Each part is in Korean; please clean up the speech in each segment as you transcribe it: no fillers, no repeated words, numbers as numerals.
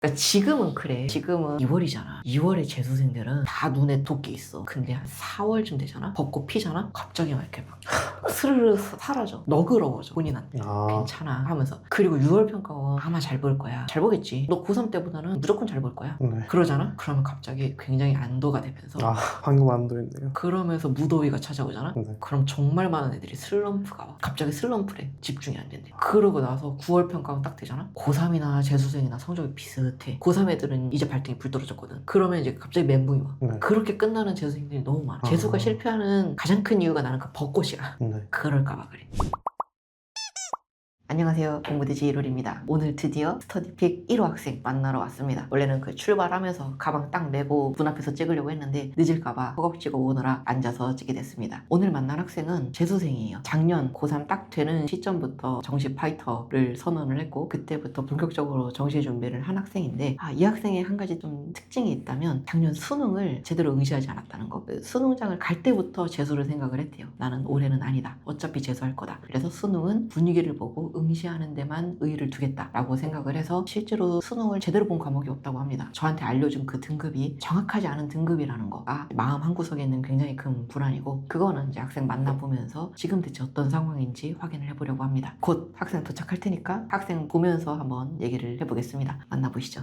그러니까 지금은 그래. 지금은 2월이잖아. 2월에 재수생들은 다 눈에 돋게 있어. 근데 한 4월쯤 되잖아. 벚꽃 피잖아. 갑자기 막 이렇게 막 스르르 사라져. 너그러워져 본인한테. 괜찮아 하면서. 그리고 6월 평가원 아마 잘 볼 거야. 잘 보겠지. 너 고3 때보다는 무조건 잘 볼 거야. 네. 그러잖아. 그러면 갑자기 굉장히 안도가 되면서 방금 안도했네요. 그러면서 무더위가 찾아오잖아. 네. 그럼 정말 많은 애들이 슬럼프가 와. 갑자기 슬럼프래. 집중이 안 된대. 그러고 나서 9월 평가원 딱 되잖아. 고3이나 재수생이나 성적이 비슷해. 고3 애들은 이제 발등이 불 떨어졌거든. 그러면 이제 갑자기 멘붕이 와. 네. 그렇게 끝나는 재수생들이 너무 많아. 재수가 실패하는 가장 큰 이유가 나는 그 벚꽃이야. 네. 그럴까봐 그래. 안녕하세요. 공부대지 1월입니다. 오늘 드디어 스터디픽 1호 학생 만나러 왔습니다. 원래는 그 출발하면서 가방 딱 메고 문 앞에서 찍으려고 했는데 늦을까봐 허겁지겁 오느라 앉아서 찍게 됐습니다. 오늘 만난 학생은 재수생이에요. 작년 고3 딱 되는 시점부터 정시 파이터를 선언을 했고 그때부터 본격적으로 정시 준비를 한 학생인데 이 학생의 한 가지 좀 특징이 있다면 작년 수능을 제대로 응시하지 않았다는 거. 수능장을 갈 때부터 재수를 생각을 했대요. 나는 올해는 아니다. 어차피 재수할 거다. 그래서 수능은 분위기를 보고 응시하는 데만 의의를 두겠다라고 생각을 해서 실제로 수능을 제대로 본 과목이 없다고 합니다. 저한테 알려준 그 등급이 정확하지 않은 등급이라는 거가 마음 한구석에 있는 굉장히 큰 불안이고 그거는 이제 학생 만나보면서 지금 대체 어떤 상황인지 확인을 해보려고 합니다. 곧 학생 도착할 테니까 학생 보면서 한번 얘기를 해보겠습니다. 만나보시죠.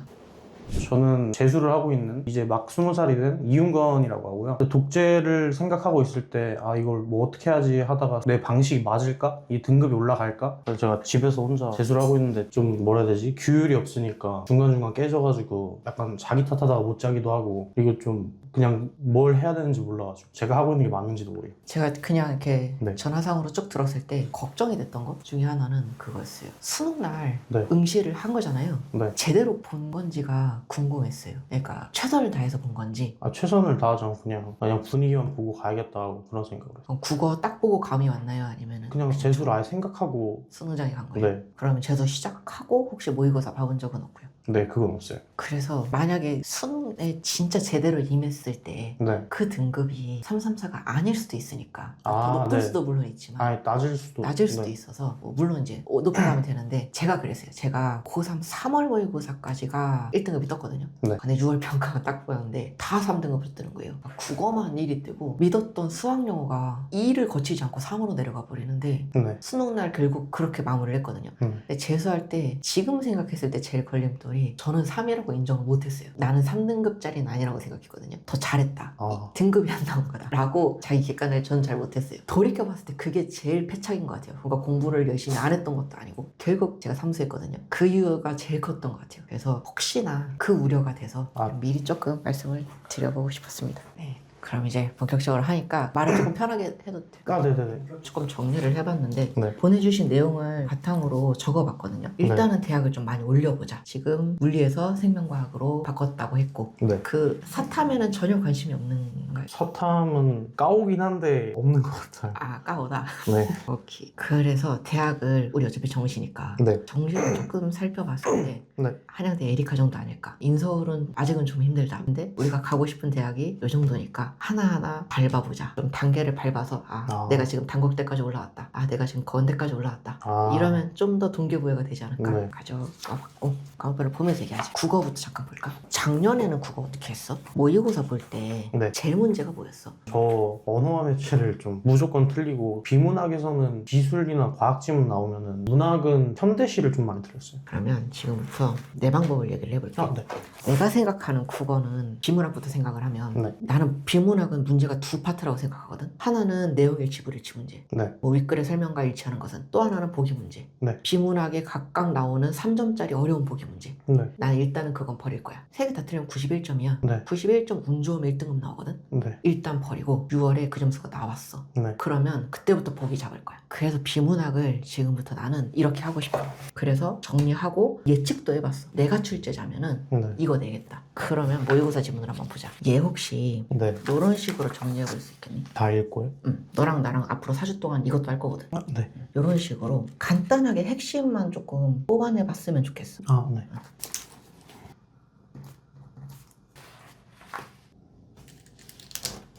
저는 재수를 하고 있는 이제 막 20살이 된 이윤건이라고 하고요. 독재를 생각하고 있을 때 이걸 뭐 어떻게 하지 하다가 내 방식이 맞을까? 이 등급이 올라갈까? 그래서 제가 집에서 혼자 재수를 하고 있는데 좀 뭐라 해야 되지? 규율이 없으니까 중간중간 깨져가지고 약간 자기 탓하다가 못 자기도 하고 그리고 좀 그냥 뭘 해야 되는지 몰라가지고 제가 하고 있는 게 맞는지도 모르겠어요. 제가 그냥 이렇게 네. 전화상으로 쭉 들었을 때 걱정이 됐던 것 중에 하나는 그거였어요. 수능날 네. 응시를 한 거잖아요. 네. 제대로 본 건지가 궁금했어요. 그러니까 최선을 다해서 본 건지 최선을 다하지 않고 그냥 분위기만 보고 가야겠다 하고 그런 생각을 했어요. 국어 딱 보고 감이 왔나요? 아니면 그냥 재수를 아예 생각하고 수능장에 간 거예요? 네. 그러면 재수 시작하고 혹시 모의고사 봐본 적은 없고요? 네, 그건 없어요. 그래서 만약에 수능에 진짜 제대로 임했을 때 네. 그 등급이 334가 아닐 수도 있으니까 더 높을 네. 수도 물론 있지만 낮을 수도 네. 있어서 물론 이제 높게 가면 되는데 제가 그랬어요. 제가 고3 3월 모의고사까지가 1등급이 떴거든요. 네. 근데 6월 평가가 딱 보였는데 다 3등급으로 뜨는 거예요. 국어만 1이 뜨고 믿었던 수학 영어가 2를 거치지 않고 3으로 내려가 버리는데 네. 수능날 결국 그렇게 마무리를 했거든요. 근데 재수할 때 지금 생각했을 때 제일 걸림돌이 저는 3이라고 인정을 못했어요. 나는 3등급짜리는 아니라고 생각했거든요. 더 잘했다. 등급이 안 나온 거다 라고 자기 객관을 저는 잘 못했어요. 돌이켜봤을 때 그게 제일 패착인 것 같아요. 그러니까 공부를 열심히 안 했던 것도 아니고 결국 제가 삼수했거든요. 그 이유가 제일 컸던 것 같아요. 그래서 혹시나 그 우려가 돼서 미리 조금 말씀을 드려보고 싶었습니다. 네. 그럼 이제 본격적으로 하니까 말을 조금 편하게 해도 될까요? 네네네. 조금 정리를 해봤는데 네. 보내주신 내용을 바탕으로 적어봤거든요. 일단은 대학을 좀 많이 올려보자. 지금 물리에서 생명과학으로 바꿨다고 했고 네. 그 사탐에는 전혀 관심이 없는가요? 사탐은 까오긴 한데 없는 것 같아요. 까오다. 네. 오케이. 그래서 대학을 우리 어차피 정시니까 네. 정시를 조금 살펴봤을 때 네. 한양대 에리카 정도 아닐까. 인서울은 아직은 좀 힘들다. 근데 우리가 가고 싶은 대학이 이 정도니까 하나하나 밟아보자. 좀 단계를 밟아서 내가 지금 단국대까지 올라왔다. 내가 지금 건대까지 올라왔다. 이러면 좀 더 동기부여가 되지 않을까. 네. 가져와봤고 과목별을 보면서 얘기하지. 국어부터 잠깐 볼까? 작년에는 국어 어떻게 했어? 모의고사 볼 때 네. 제일 문제가 뭐였어? 저 언어와 매체를 좀 무조건 틀리고 비문학에서는 기술이나 과학 지문 나오면은 문학은 현대시를 좀 많이 틀렸어요. 그러면 지금부터 내 방법을 얘기를 해볼게. 네. 내가 생각하는 국어는 비문학부터 생각을 하면 네. 나는 비문학은 문제가 두 파트라고 생각하거든. 하나는 내용 일치 불일치 문제. 네. 뭐 윗글의 설명과 일치하는 것은. 또 하나는 보기 문제. 네. 비문학에 각각 나오는 3점짜리 어려운 보기 문제. 네. 나는 일단은 그건 버릴 거야. 세 개 다 틀리면 91점이야. 네. 91점 운 좋으면 1등급 나오거든. 네. 일단 버리고 6월에 그 점수가 나왔어. 네. 그러면 그때부터 보기 잡을 거야. 그래서 비문학을 지금부터 나는 이렇게 하고 싶어. 그래서 정리하고 예측도 해봤어. 내가 출제자면은 네. 이거 내겠다. 그러면 모의고사 지문을 한번 보자. 얘 혹시 네. 이런 식으로 정리해볼 수 있겠니? 다 읽고요? 응. 너랑 나랑 앞으로 4주 동안 이것도 할 거거든. 네. 이런 식으로 간단하게 핵심만 조금 뽑아내봤으면 좋겠어. 네.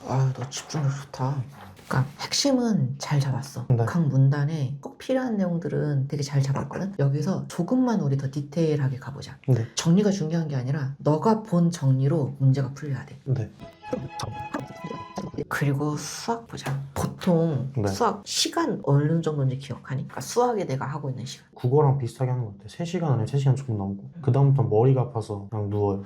너 집중력 좋다. 그러니까 핵심은 잘 잡았어. 네. 각 문단에 꼭 필요한 내용들은 되게 잘 잡았거든. 여기서 조금만 우리 더 디테일하게 가보자. 네. 정리가 중요한 게 아니라 너가 본 정리로 문제가 풀려야 돼. 네. 그리고 수학 보자. 보통 네. 수학 시간 어느 정도인지 기억하니? 그러니까 수학에 내가 하고 있는 시간. 국어랑 비슷하게 하는 것 같아요. 3시간 안에 3시간 조금 넘고 그 다음부터 머리가 아파서 그냥 누워요.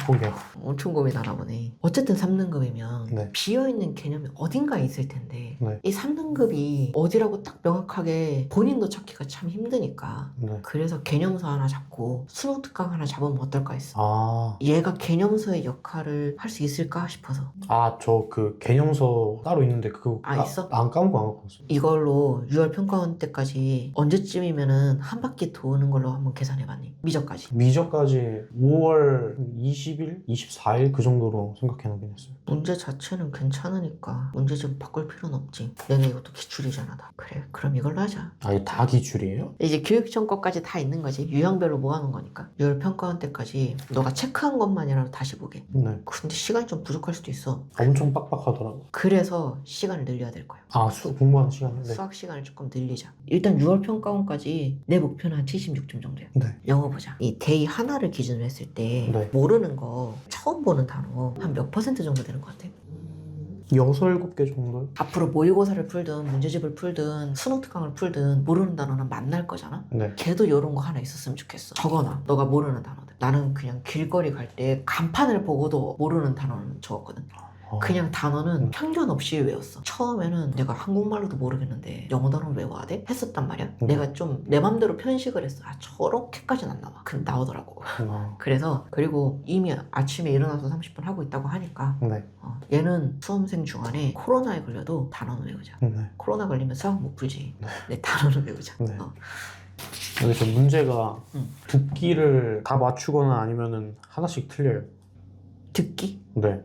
포기하고. 엄청 고민하나 보네. 어쨌든 3등급이면 네. 비어있는 개념이 어딘가에 있을 텐데 네. 이 3등급이 어디라고 딱 명확하게 본인도 찾기가 참 힘드니까 네. 그래서 개념서 하나 잡고 수능 특강 하나 잡으면 어떨까 했어. 아, 얘가 개념서의 역할을 할 수 있을까 싶어서. 저 그 개념서 따로 있는데 그거 있어? 안 까먹고 안 갖고 왔어요. 이걸로 6월 평가원 때까지 언제쯤이면은 한 바퀴 도는 걸로 한번 계산해봤니? 미적까지. 미적까지 5월 20일, 24일 그 정도로 생각해 놓긴 했어요. 문제 자체는 괜찮으니까 문제 좀 바꿀 필요는 없지. 내가 이것도 기출이잖아 다. 그래 그럼 이걸로 하자. 아, 이게 다 기출이에요? 이제 교육청 거까지 다 있는 거지. 유형별로 모아놓은 거니까. 6월 평가원 때까지 너가 체크한 것만이라도 다시 보게. 네. 근데 시간이 좀 부족할 수도 있어. 엄청 빡빡하더라고. 그래서 시간을 늘려야 될 거야. 공부하는 시간이? 네. 수학 시간을 조금 늘리자. 일단 6월 평가원까지 내 목표는 한 76점 정도야. 네. 영어 보자. 이 데이 하나를 기준으로 했을 때 네. 모르는 거 처음 보는 단어 한 몇 퍼센트 정도 되는 것 같아? 6, 7개 정도? 앞으로 모의고사를 풀든 문제집을 풀든 수능 특강을 풀든 모르는 단어는 만날 거잖아? 네. 걔도 이런 거 하나 있었으면 좋겠어. 적어놔. 너가 모르는 단어들. 나는 그냥 길거리 갈 때 간판을 보고도 모르는 단어는 적었거든. 그냥 단어는 편견 없이 외웠어. 처음에는 내가 한국말로도 모르겠는데 영어 단어를 외워야 돼? 했었단 말이야. 내가 좀 내 맘대로 편식을 했어. 저렇게까지는 안 나와. 근데 나오더라고. 그래서 그리고 이미 아침에 일어나서 30분 하고 있다고 하니까 네. 얘는 수험생 중간에 코로나에 걸려도 단어는 외우자. 네. 코로나 걸리면 수학 못 풀지. 내 단어는 외우자. 네. 근데 저 문제가 듣기를 다 맞추거나 아니면은 하나씩 틀려요. 듣기? 네.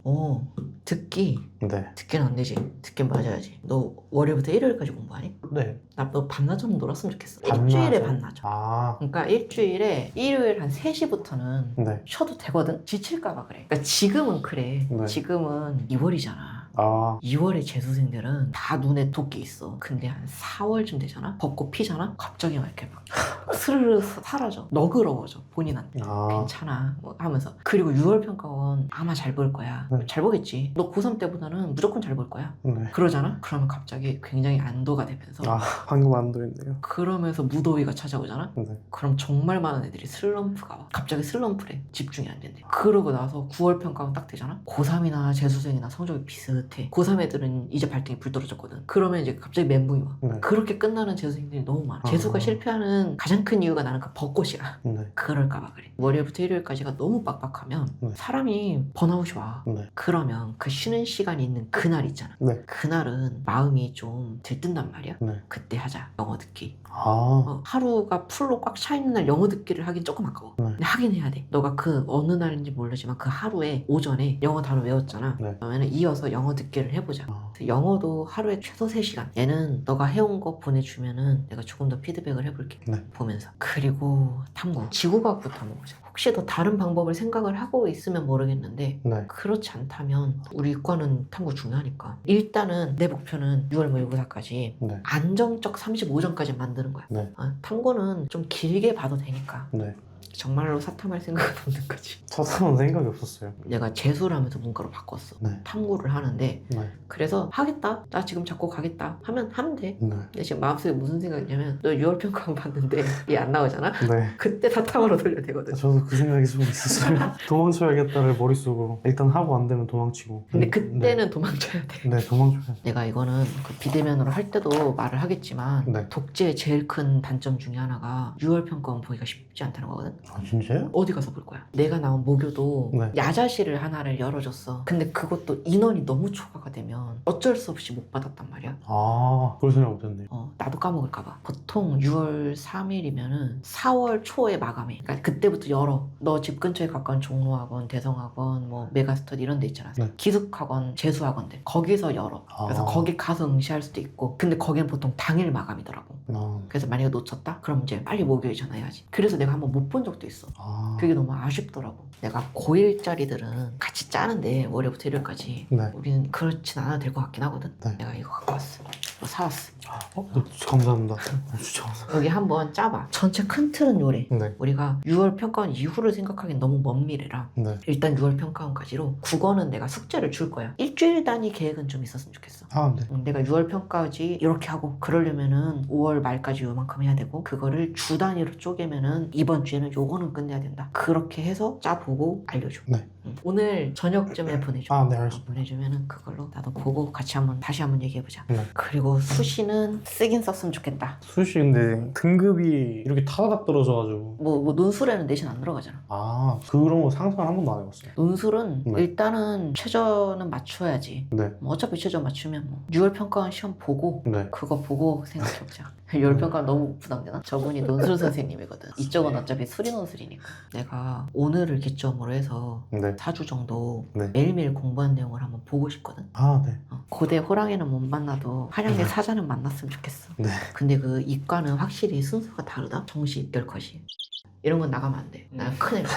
듣기. 네. 듣기는 안 되지. 듣기는 맞아야지. 너 월요일부터 일요일까지 공부하니? 네. 너 반나절 놀았으면 좋겠어. 반나절? 일주일에 반나절. 아. 그러니까 일주일에 일요일 한 3시부터는 네. 쉬어도 되거든? 지칠까봐 그래. 그러니까 지금은 그래. 네. 지금은 2월이잖아. 아. 2월에 재수생들은 다 눈에 도끼 있어. 근데 한 4월쯤 되잖아? 벚꽃 피잖아? 갑자기 막 이렇게 막 스르르 사라져. 너그러워져. 본인한테. 괜찮아. 뭐 하면서. 그리고 6월 평가원 아마 잘 볼 거야. 네. 잘 보겠지. 너 고3 때보다는 무조건 잘 볼 거야. 네. 그러잖아? 그러면 갑자기 굉장히 안도가 되면서 방금 안도했네요. 그러면서 무더위가 찾아오잖아? 네. 그럼 정말 많은 애들이 슬럼프가 와. 갑자기 슬럼프래. 집중이 안 된대. 그러고 나서 9월 평가원 딱 되잖아? 고3이나 재수생이나 성적이 비슷해. 고3 애들은 이제 발등이 불 떨어졌거든. 그러면 이제 갑자기 멘붕이 와. 네. 그렇게 끝나는 재수생들이 너무 많아. 재수가 실패하는 가장 큰 이유가 나는 그 벚꽃이야. 네. 그럴까봐 그래. 월요일부터 일요일까지가 너무 빡빡하면 네. 사람이 번아웃이 와. 네. 그러면 그 쉬는 시간이 있는 그날 있잖아. 네. 그날은 마음이 좀 들뜬단 말이야. 네. 그때 하자. 영어 듣기. 아. 하루가 풀로 꽉 차 있는 날 영어 듣기를 하긴 조금 아까워. 네. 근데 하긴 해야 돼. 너가 그 어느 날인지 모르지만 그 하루에 오전에 영어 단어 외웠잖아. 네. 그러면 이어서 영어 듣기를 해보자. 그래서 영어도 하루에 최소 3시간. 얘는 너가 해온 거 보내주면은 내가 조금 더 피드백을 해볼게. 네. 보면서. 그리고 탐구. 지구과학부터 한번 보자. 혹시 더 다른 방법을 생각을 하고 있으면 모르겠는데 네. 그렇지 않다면 우리 이과는 탐구 중요하니까 일단은 내 목표는 6월 모의고사까지 네. 안정적 35점까지 만드는 거야. 네. 탐구는 좀 길게 봐도 되니까 네. 정말로 사탐할 생각은 없는 거지. 사탐은 생각이 없었어요. 내가 재수를 하면서 문과로 바꿨어. 네. 탐구를 하는데 네. 그래서 하겠다. 나 지금 잡고 가겠다. 하면 돼. 네. 근데 지금 마음속에 무슨 생각이냐면 너 6월 평가원 봤는데 얘 안 나오잖아? 네. 그때 사탐으로 돌려야 되거든. 저도 그 생각이 좀 있었어요. 도망쳐야겠다를 머릿속으로 일단 하고 안 되면 도망치고. 근데 그때는 도망쳐야 돼. 네, 도망쳐야 돼. 내가 이거는 그 비대면으로 할 때도 말을 하겠지만 네. 독재의 제일 큰 단점 중에 하나가 6월 평가원 보기가 쉽지 않다는 거거든. 아, 진짜요? 어디 가서 볼 거야? 내가 나온 모교도 네. 야자실을 하나를 열어줬어. 근데 그것도 인원이 너무 초과가 되면 어쩔 수 없이 못 받았단 말이야. 아, 그걸 생각 못했네요. 나도 까먹을까봐. 보통 6월 3일이면은 4월 초에 마감해. 그러니까 그때부터 열어. 너 집 근처에 가까운 종로학원, 대성학원, 뭐 메가스터디 이런 데 있잖아. 네. 기숙학원, 재수학원들. 거기서 열어. 그래서 거기 가서 응시할 수도 있고. 근데 거기는 보통 당일 마감이더라고. 그래서 만약에 놓쳤다? 그럼 이제 빨리 모교에 전화해야지. 그래서 내가 한번 못 본 적도 있어. 그게 너무 아쉽더라고. 내가 고1짜리들은 같이 짜는데 월요일부터 일요일까지 네. 우리는 그렇진 않아도 될 것 같긴 하거든. 네. 내가 이거 갖고 왔어. 이거 사왔어. 감사합니다. 진짜 감사합니다. 여기 한번 짜봐. 전체 큰 틀은 요래. 네. 우리가 6월 평가원 이후를 생각하기엔 너무 먼 미래라. 네. 일단 6월 평가원까지로 국어는 내가 숙제를 줄 거야. 일주일 단위 계획은 좀 있었으면 좋겠어. 아, 네. 내가 6월 평가지 이렇게 하고 그러려면은 5월 말까지 요만큼 해야 되고 그거를 주 단위로 쪼개면은 이번 주에는 요거는 끝내야 된다. 그렇게 해서 짜보고 알려줘. 네. 오늘 저녁쯤에 보내줘. 아, 네, 알겠습니다. 보내주면은 그걸로 나도 보고 같이 다시 한번 얘기해보자. 네. 그리고 수시는 쓰긴 썼으면 좋겠다. 수시 근데 등급이 이렇게 타다닥 떨어져가지고. 뭐 논술에는 내신 안 들어가잖아. 아, 그런 거 상상을 한 번도 안 해봤어요. 논술은 네. 일단은 최저는 맞춰야지. 네. 뭐 어차피 최저 맞추면 뭐 6월 평가원 시험 보고 네. 그거 보고 생각해보자. 6월 평가원 너무 부담되나? 저분이 논술 선생님이거든. 이쪽은 어차피 수리 논술이니까. 내가 오늘을 기점으로 해서 네. 4주 정도 네. 매일매일 공부한 내용을 한번 보고 싶거든. 아, 네. 고대 호랑이는 못 만나도 한양대 네. 사자는 만났으면 좋겠어. 네. 근데 그 이과는 확실히 순서가 다르다. 정시 입결 컷이. 이런 건 나가면 안 돼. 나 큰일 나.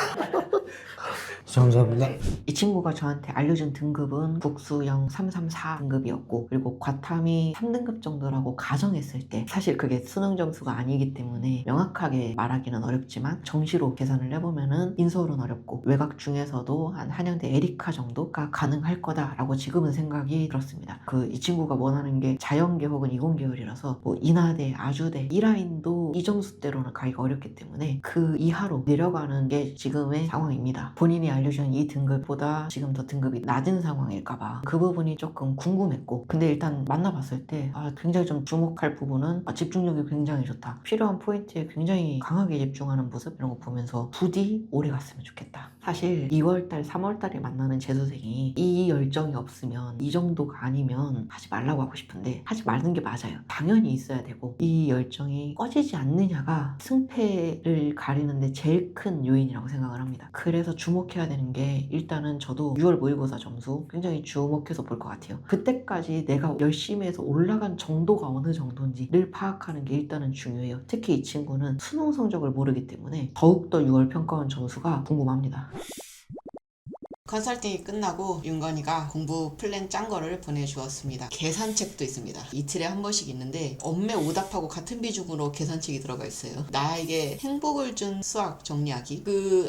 감사합니다. 이 친구가 저한테 알려준 등급은 국수형 334 등급이었고 그리고 과탐이 3등급 정도라고 가정했을 때 사실 그게 수능 점수가 아니기 때문에 명확하게 말하기는 어렵지만 정시로 계산을 해보면은 인서울은 어렵고 외곽 중에서도 한 한양대 에리카 정도가 가능할 거다라고 지금은 생각이 들었습니다. 이 친구가 원하는 게 자연계 혹은 이공계열이라서 뭐 인하대, 아주대 이 라인도 이 점수대로는 가기가 어렵기 때문에 그 이하로 내려가는 게 지금의 상황입니다. 본인이 알려준 이 등급보다 지금 더 등급이 낮은 상황일까봐 그 부분이 조금 궁금했고 근데 일단 만나봤을 때 굉장히 좀 주목할 부분은 집중력이 굉장히 좋다. 필요한 포인트에 굉장히 강하게 집중하는 모습 이런 거 보면서 부디 오래 갔으면 좋겠다. 사실 2월달, 3월달에 만나는 재수생이 이 열정이 없으면 이 정도가 아니면 하지 말라고 하고 싶은데 하지 말는 게 맞아요. 당연히 있어야 되고 이 열정이 꺼지지 않느냐가 승패를 가리는데 제일 큰 요인이라고 생각을 합니다. 그래서 주목해야 되는 게 일단은 저도 6월 모의고사 점수 굉장히 주목해서 볼 것 같아요. 그때까지 내가 열심히 해서 올라간 정도가 어느 정도인지를 파악하는 게 일단은 중요해요. 특히 이 친구는 수능 성적을 모르기 때문에 더욱더 6월 평가원 점수가 궁금합니다. 컨설팅이 끝나고 윤건이가 공부 플랜 짠 거를 보내주었습니다. 계산책도 있습니다. 이틀에 한 번씩 있는데 엄매 오답하고 같은 비중으로 계산책이 들어가 있어요. 나에게 행복을 준 수학 정리하기.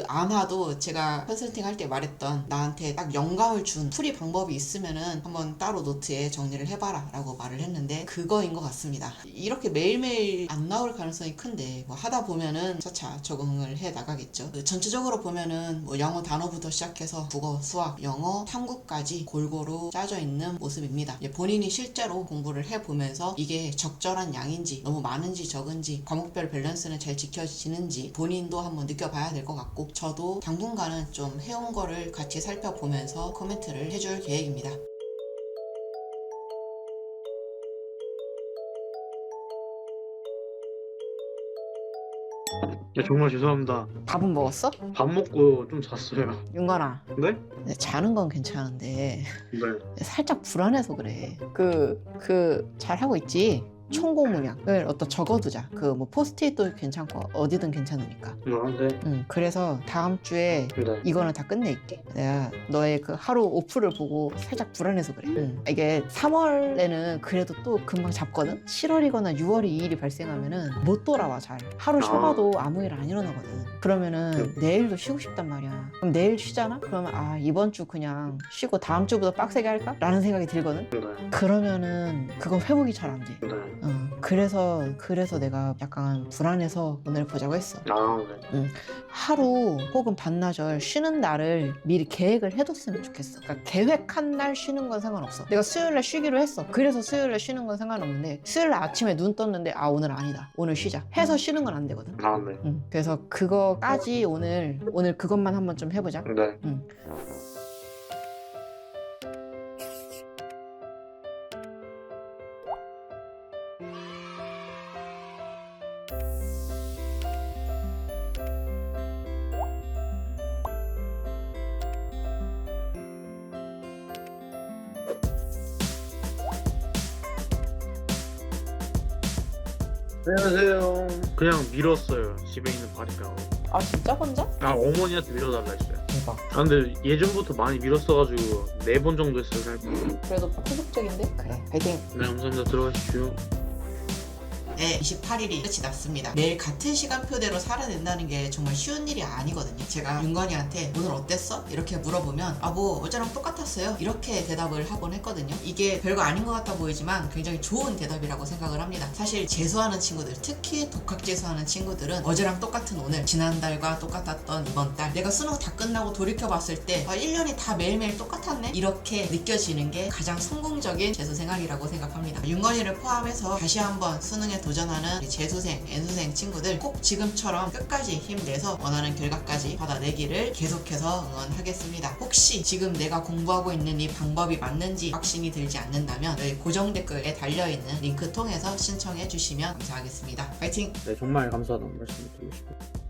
아마도 제가 컨설팅 할 때 말했던 나한테 딱 영감을 준 풀이 방법이 있으면은 한번 따로 노트에 정리를 해봐라 라고 말을 했는데 그거인 것 같습니다. 이렇게 매일매일 안 나올 가능성이 큰데 뭐 하다 보면은 차차 적응을 해 나가겠죠. 전체적으로 보면은 뭐 영어 단어부터 시작해서 국어, 수학, 영어, 탐구까지 골고루 짜져 있는 모습입니다. 본인이 실제로 공부를 해보면서 이게 적절한 양인지 너무 많은지 적은지 과목별 밸런스는 잘 지켜지는지 본인도 한번 느껴봐야 될 것 같고 저도 당분간은 좀 해온 거를 같이 살펴보면서 코멘트를 해줄 계획입니다. 네, 정말 죄송합니다. 밥은 먹었어? 밥 먹고 좀 잤어요. 윤건아. 네? 자는 건 괜찮은데 네. 살짝 불안해서 그래. 잘하고 있지? 총공문양을 적어두자. 뭐 포스트잇도 괜찮고 어디든 괜찮으니까. 네. 그래서 다음 주에 네. 이거는 다 끝낼게. 내가 너의 하루 오프를 보고 살짝 불안해서 그래. 이게 3월에는 그래도 또 금방 잡거든. 7월이거나 6월에 이 일이 발생하면은 못 돌아와 잘. 하루 쉬어가도 아무 일 안 일어나거든. 그러면은 내일도 쉬고 싶단 말이야. 그럼 내일 쉬잖아? 그러면 이번 주 그냥 쉬고 다음 주부터 빡세게 할까? 라는 생각이 들거든. 네. 그러면은 그건 회복이 잘 안 돼. 네. 그래서 내가 약간 불안해서 오늘 보자고 했어. 네. 하루 혹은 반나절 쉬는 날을 미리 계획을 해뒀으면 좋겠어. 그러니까 계획한 날 쉬는 건 상관없어. 내가 수요일날 쉬기로 했어. 그래서 수요일날 쉬는 건 상관없는데 수요일날 아침에 눈 떴는데 오늘 아니다. 오늘 쉬자. 해서 쉬는 건 안 되거든. 네. 그래서 그거까지 오늘 그것만 한번 좀 해보자. 네. 안녕하세요. 그냥 밀었어요. 집에 있는 발이라고. 아 진짜 혼자? 아 어머니한테 밀어달라 했어요. 대박. 아 근데 예전부터 많이 밀었어가지고 4번 정도 했어요. 살. 그래도 파격적인데? 그래, 파이팅! 네 감사합니다. 들어가십시오. 네, 28일이 끝이 났습니다. 매일 같은 시간표대로 살아낸다는 게 정말 쉬운 일이 아니거든요. 제가 윤건이한테 오늘 어땠어? 이렇게 물어보면 아 뭐 어제랑 똑같았어요. 이렇게 대답을 하곤 했거든요. 이게 별거 아닌 것 같아 보이지만 굉장히 좋은 대답이라고 생각을 합니다. 사실 재수하는 친구들, 특히 독학 재수하는 친구들은 어제랑 똑같은 오늘, 지난달과 똑같았던 이번 달, 내가 수능 다 끝나고 돌이켜봤을 때 1년이 다 매일매일 똑같았네? 이렇게 느껴지는 게 가장 성공적인 재수 생활이라고 생각합니다. 윤건이를 포함해서 다시 한번 수능에 도전하는 우리 재수생, N수생 친구들 꼭 지금처럼 끝까지 힘내서 원하는 결과까지 받아내기를 계속해서 응원하겠습니다. 혹시 지금 내가 공부하고 있는 이 방법이 맞는지 확신이 들지 않는다면 여기 고정 댓글에 달려있는 링크 통해서 신청해 주시면 감사하겠습니다. 파이팅! 네 정말 감사하다는 말씀 드리고 싶어요.